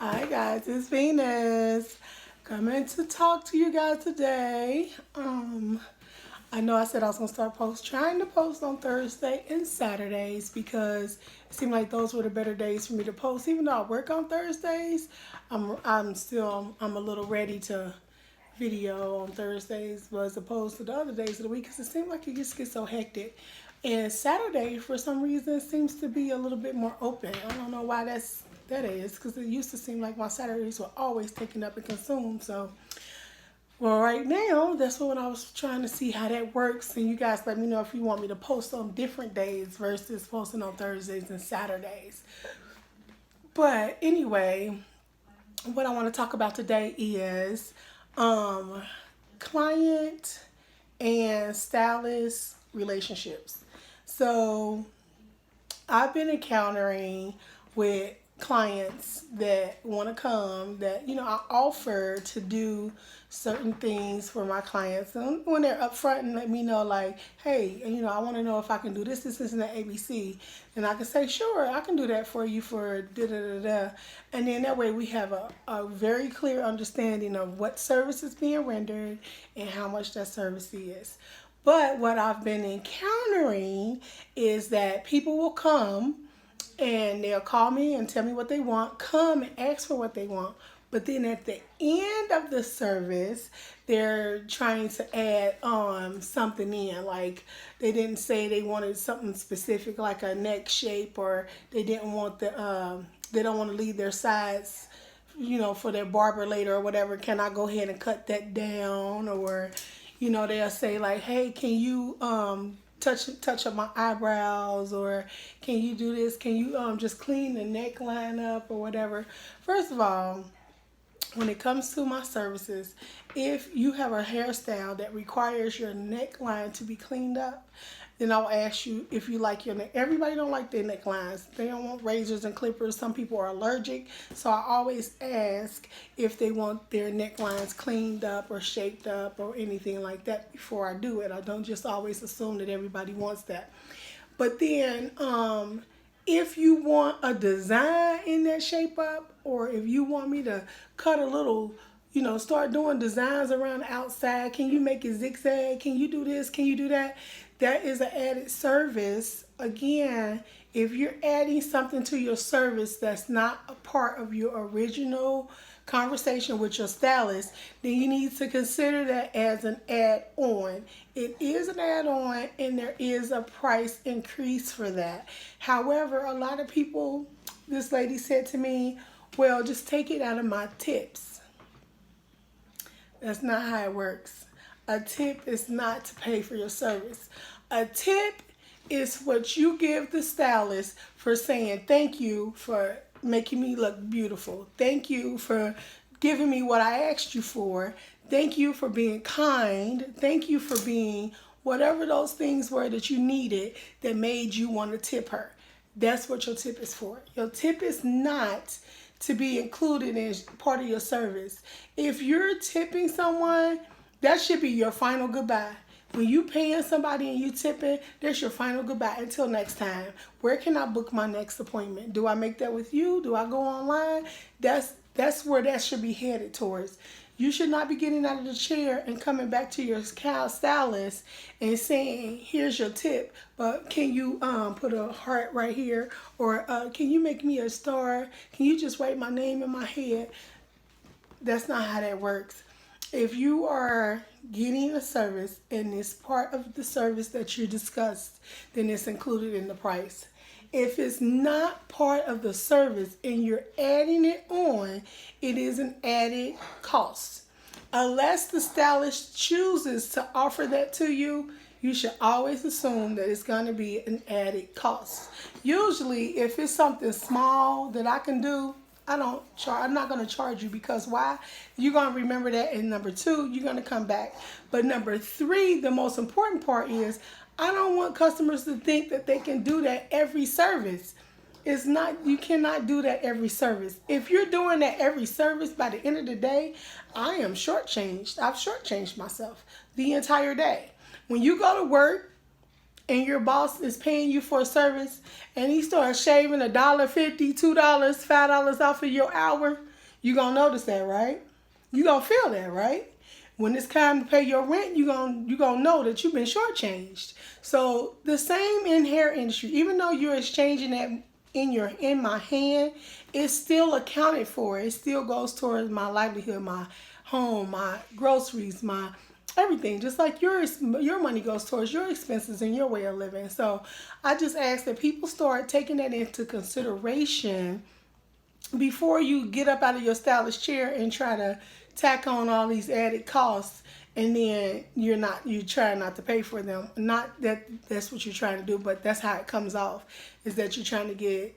Hi guys, it's Venus coming to talk to you guys today. I know I said I was gonna start trying to post on Thursday and Saturdays because it seemed like those were the better days for me to post. Even though I work on Thursdays, I'm a little ready to video on Thursdays as opposed to the other days of the week because it seems like it just gets so hectic. And Saturday, for some reason, seems to be a little bit more open. I don't know why that is because it used to seem like my Saturdays were always taken up and consumed. So, well, right now, that's what I was trying to see how that works. And you guys let me know if you want me to post on different days versus posting on Thursdays and Saturdays. But anyway, what I want to talk about today is um, client and stylist relationships. So I've been encountering with clients that want to come that I offer to do certain things for my clients, and when they're upfront and let me know like, hey, I want to know if I can do this and the ABC, and I can say sure, I can do that for you for da da da da, and then that way we have a very clear understanding of what service is being rendered and how much that service is. But what I've been encountering is that people will come and they'll call me and tell me what they want, come and ask for what they want. But then at the end of the service, they're trying to add something in. Like they didn't say they wanted something specific like a neck shape, or they didn't want they don't want to leave their sides, for their barber later or whatever. Can I go ahead and cut that down? Or, they'll say like, hey, can you touch up my eyebrows, or can you do this? Can you just clean the neckline up or whatever? First of all, when it comes to my services, if you have a hairstyle that requires your neckline to be cleaned up, then I'll ask you if you like your neck. Everybody don't like their necklines. They don't want razors and clippers. Some people are allergic. So I always ask if they want their necklines cleaned up or shaped up or anything like that before I do it. I don't just always assume that everybody wants that. But then if you want a design in that shape up, or if you want me to cut a little, start doing designs around the outside, can you make it zigzag? Can you do this? Can you do that? That is an added service. Again, if you're adding something to your service that's not a part of your original conversation with your stylist, then you need to consider that as an add-on. It is an add-on and there is a price increase for that. However, a lot of people, this lady said to me, well, just take it out of my tips. That's not how it works. A tip is not to pay for your service. A tip is what you give the stylist for saying thank you for making me look beautiful. Thank you for giving me what I asked you for. Thank you for being kind. Thank you for being whatever those things were that you needed that made you want to tip her. That's what your tip is for. Your tip is not to be included in part of your service. If you're tipping someone, that should be your final goodbye. When you paying somebody and you tipping, that's your final goodbye. Until next time. Where can I book my next appointment? Do I make that with you? Do I go online? That's where that should be headed towards. You should not be getting out of the chair and coming back to your stylist and saying, here's your tip, but can you put a heart right here? Or can you make me a star? Can you just write my name in my head? That's not how that works. If you are getting a service and it's part of the service that you discussed, then it's included in the price. If it's not part of the service and you're adding it on, it is an added cost. Unless the stylist chooses to offer that to you, you should always assume that it's going to be an added cost. Usually, if it's something small that I can do, I'm not going to charge you, because why? You're going to remember that, and number two, you're going to come back. But number three, the most important part is I don't want customers to think that they can do that every service. It's not, you cannot do that every service. If you're doing that every service, by the end of the day, I am shortchanged. I've shortchanged myself the entire day. When you go to work and your boss is paying you for a service and he starts shaving $1.50, $2, $5 off of your hour, You gonna notice that, right? You gonna feel that, right? When it's time to pay your rent, you gonna know that you've been shortchanged. So the same in hair industry, even though you're exchanging that in my hand, it's still accounted for. It still goes towards my livelihood, my home, my groceries, my everything. Just like your money goes towards your expenses and your way of living. So I just ask that people start taking that into consideration before you get up out of your stylish chair and try to tack on all these added costs, and then you try not to pay for them. Not that that's what you're trying to do, but that's how it comes off, is that you're trying to get,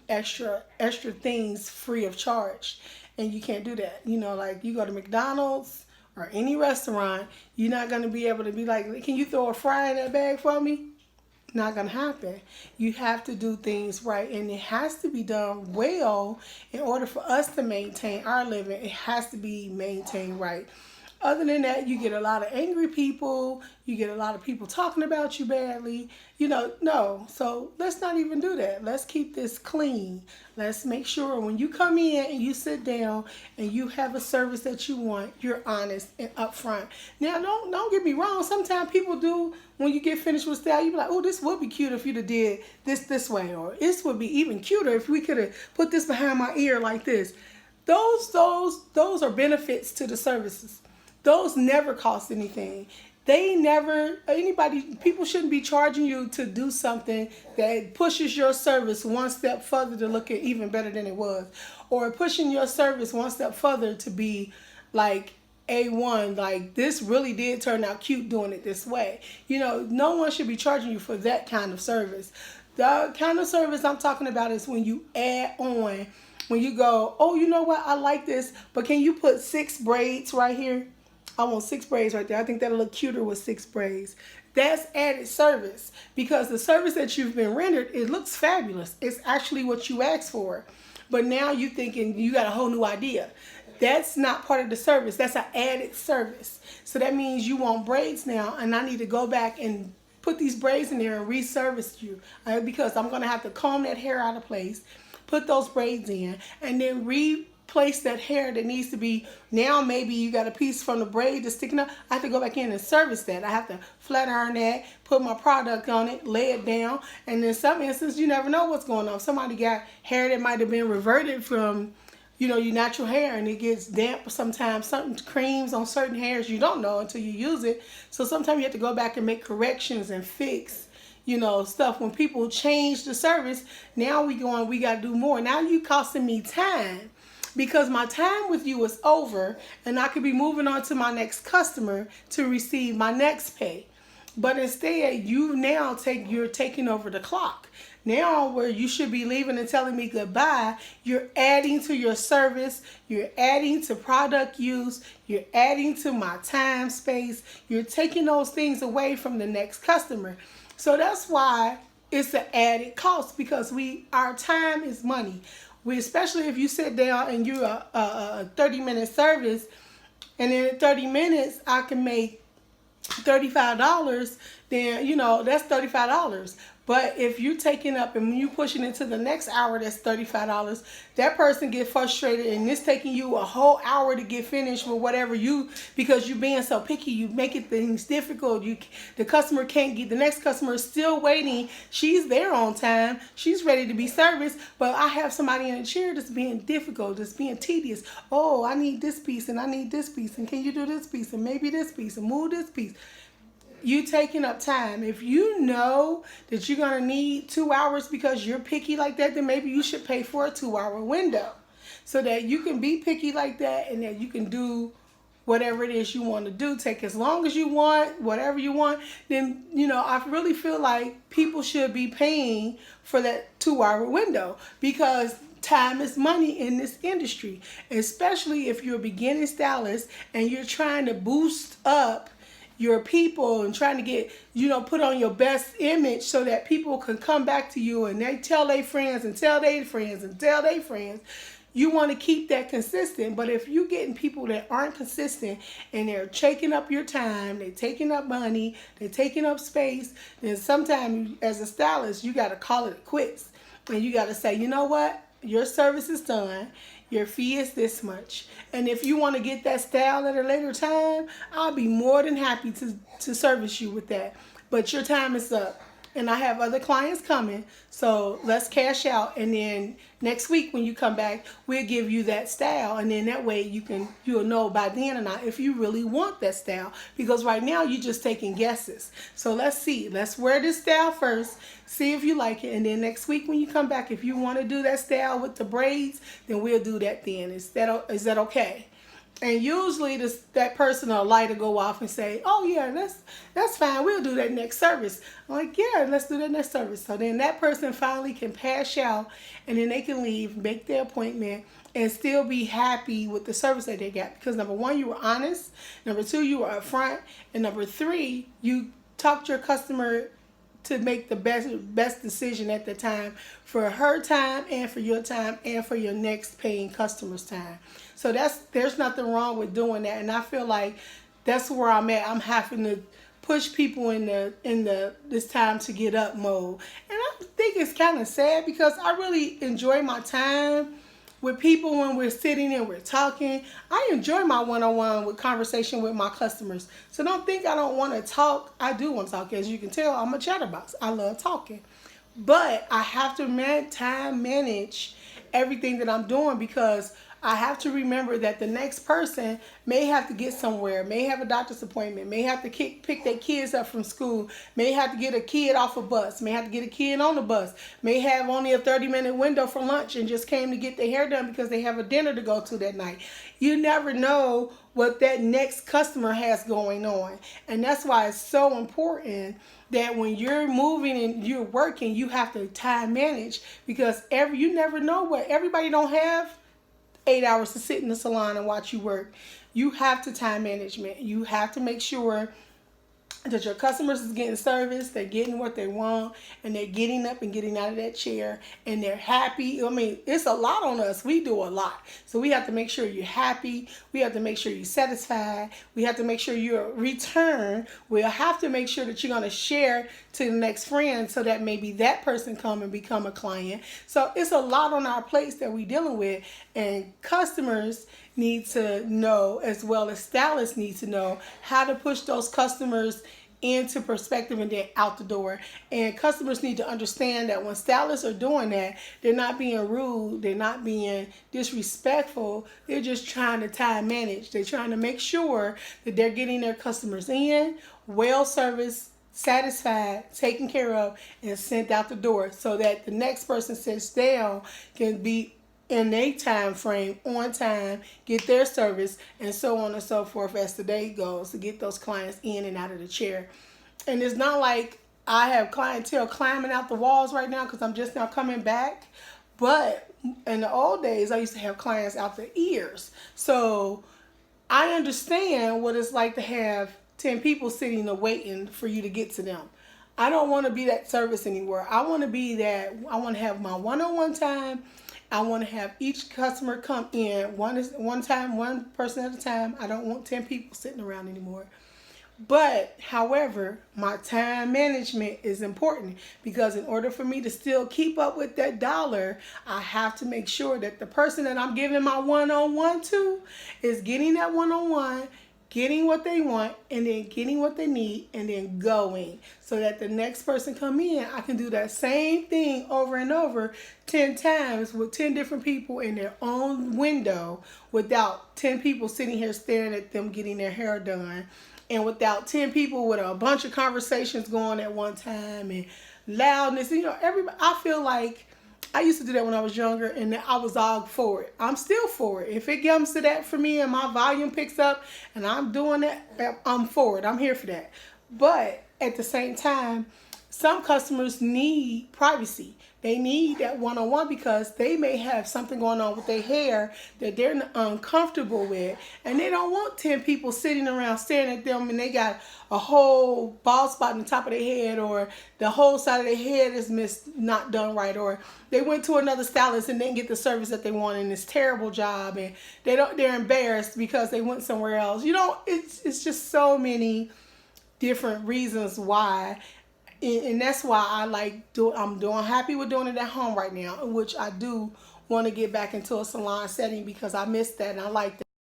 extra things free of charge, and you can't do that. Like you go to McDonald's or any restaurant, you're not going to be able to be like, can you throw a fry in that bag for me? Not gonna happen. You have to do things right, and it has to be done well in order for us to maintain our living. It has to be maintained right. Other than that, you get a lot of angry people. You get a lot of people talking about you badly. No. So let's not even do that. Let's keep this clean. Let's make sure when you come in and you sit down and you have a service that you want, you're honest and upfront. Now, don't get me wrong. Sometimes people do, when you get finished with style, you be like, oh, this would be cute if you'd have did this way, or this would be even cuter if we could have put this behind my ear like this. Those are benefits to the services. Those never cost anything. People shouldn't be charging you to do something that pushes your service one step further to look at even better than it was, or pushing your service one step further to be like A1, like this really did turn out cute doing it this way. No one should be charging you for that kind of service. The kind of service I'm talking about is when you add on, when you go, oh, you know what, I like this, but can you put 6 braids right here? I want 6 braids right there. I think that'll look cuter with 6 braids. That's added service, because the service that you've been rendered, it looks fabulous. It's actually what you asked for. But now you're thinking you got a whole new idea. That's not part of the service. That's an added service. So that means you want braids now, and I need to go back and put these braids in there and reservice you, because I'm going to have to comb that hair out of place, put those braids in, and then replace that hair that needs to be, now maybe you got a piece from the braid that's sticking up. I have to go back in and service that. I have to flat iron that, put my product on it, lay it down, and in some instances you never know what's going on. Somebody got hair that might have been reverted from your natural hair, and it gets damp sometimes. Certain creams on certain hairs, you don't know until you use it. So sometimes you have to go back and make corrections and fix stuff. When people change the service, now we got to do more. Now you costing me time, because my time with you is over, and I could be moving on to my next customer to receive my next pay. But instead, you're taking over the clock. Now, where you should be leaving and telling me goodbye, you're adding to your service, you're adding to product use, you're adding to my time, space, you're taking those things away from the next customer. So that's why it's an added cost, because our time is money. Especially if you sit down and you're a 30-minute service, and in 30 minutes I can make $35, then that's $35. But if you're taking up and you pushing into the next hour, that's $35. That person get frustrated, and it's taking you a whole hour to get finished with whatever because you're being so picky, you making things difficult. The customer can't get, the next customer is still waiting. She's there on time. She's ready to be serviced, but I have somebody in a chair that's being difficult, that's being tedious. Oh, I need this piece, and I need this piece, and can you do this piece, and maybe this piece, and move this piece. You taking up time. If you know that you're going to need 2 hours because you're picky like that, then maybe you should pay for a 2-hour window, so that you can be picky like that, and that you can do whatever it is you want to do. Take as long as you want, whatever you want. Then, I really feel like people should be paying for that 2-hour window, because time is money in this industry, especially if you're a beginning stylist and you're trying to boost up your people and trying to get, put on your best image so that people can come back to you and they tell their friends and tell their friends and tell their friends. You want to keep that consistent. But if you're getting people that aren't consistent and they're taking up your time, they're taking up money, they're taking up space, then sometimes as a stylist, you got to call it quits. And you got to say, you know what? your service is done. Your fee is this much. And if you want to get that style at a later time, I'll be more than happy to service you with that. But your time is up. And I have other clients coming. So let's cash out. And then next week when you come back, we'll give you that style. And then that way you'll know by then or not if you really want that style. Because right now you're just taking guesses. So let's see. Let's wear this style first. See if you like it. And then next week when you come back, if you want to do that style with the braids, then we'll do that then. Is that okay? And usually that person will light to go off and say, oh yeah, that's fine. We'll do that next service. I'm like, yeah, let's do that next service. So then that person finally can pass out and then they can leave, make their appointment, and still be happy with the service that they got. Because number one, you were honest. Number two, you were upfront. And number three, you talked your customer to make the best decision at the time for her time and for your time and for your next paying customer's time. So there's nothing wrong with doing that, and I feel like that's where I'm at. I'm having to push people in the this time to get up mode, and I think it's kind of sad because I really enjoy my time with people when we're sitting and we're talking. I enjoy my one-on-one with conversation with my customers. So don't think I don't want to talk. I do want to talk. As you can tell, I'm a chatterbox. I love talking. But I have to manage everything that I'm doing because I have to remember that the next person may have to get somewhere, may have a doctor's appointment, may have to pick their kids up from school, may have to get a kid off a bus, may have to get a kid on the bus, may have only a 30-minute window for lunch and just came to get their hair done because they have a dinner to go to that night. You never know what that next customer has going on. And that's why it's so important that when you're moving and you're working, you have to time manage because you never know what everybody don't have 8 hours to sit in the salon and watch you work. You have to time management. You have to make sure that your customers is getting service, they're getting what they want, and they're getting up and getting out of that chair, and they're happy. I mean, it's a lot on us. We do a lot. So we have to make sure you're happy. We have to make sure you're satisfied. We have to make sure you're returned. We'll have to make sure that you're going to share to the next friend so that maybe that person come and become a client. So it's a lot on our plates that we're dealing with, and customers need to know, as well as stylists need to know, how to push those customers into perspective and then out the door. And customers need to understand that when stylists are doing that, they're not being rude, they're not being disrespectful, they're just trying to time manage. They're trying to make sure that they're getting their customers in, well serviced, satisfied, taken care of, and sent out the door so that the next person sits down can be in their time frame, on time, get their service, and so on and so forth as the day goes to get those clients in and out of the chair. And it's not like I have clientele climbing out the walls right now because I'm just now coming back. But in the old days, I used to have clients out the ears. So I understand what it's like to have 10 people sitting and waiting for you to get to them. I don't want to be that service anymore. I want to have my one-on-one time. I want to have each customer come in one person at a time. I don't want 10 people sitting around anymore. But, however, my time management is important because in order for me to still keep up with that dollar, I have to make sure that the person that I'm giving my one-on-one to is getting that one-on-one, getting what they want, and then getting what they need, and then going. So that the next person come in, I can do that same thing over and over 10 times with 10 different people in their own window without 10 people sitting here staring at them getting their hair done, and without 10 people with a bunch of conversations going at one time and loudness. You know, everybody, I feel like I used to do that when I was younger, and I was all for it. I'm still for it. If it comes to that for me and my volume picks up and I'm doing that, I'm for it. I'm here for that. But at the same time, some customers need privacy. They need that one-on-one because they may have something going on with their hair that they're uncomfortable with, and they don't want 10 people sitting around staring at them and they got a whole bald spot on the top of their head, or the whole side of their head is not done right, or they went to another stylist and didn't get the service that they wanted in this terrible job, and they're embarrassed because they went somewhere else. You know, it's just so many different reasons why. And that's why I'm happy with doing it at home right now, which I do want to get back into a salon setting because I missed that and I like that.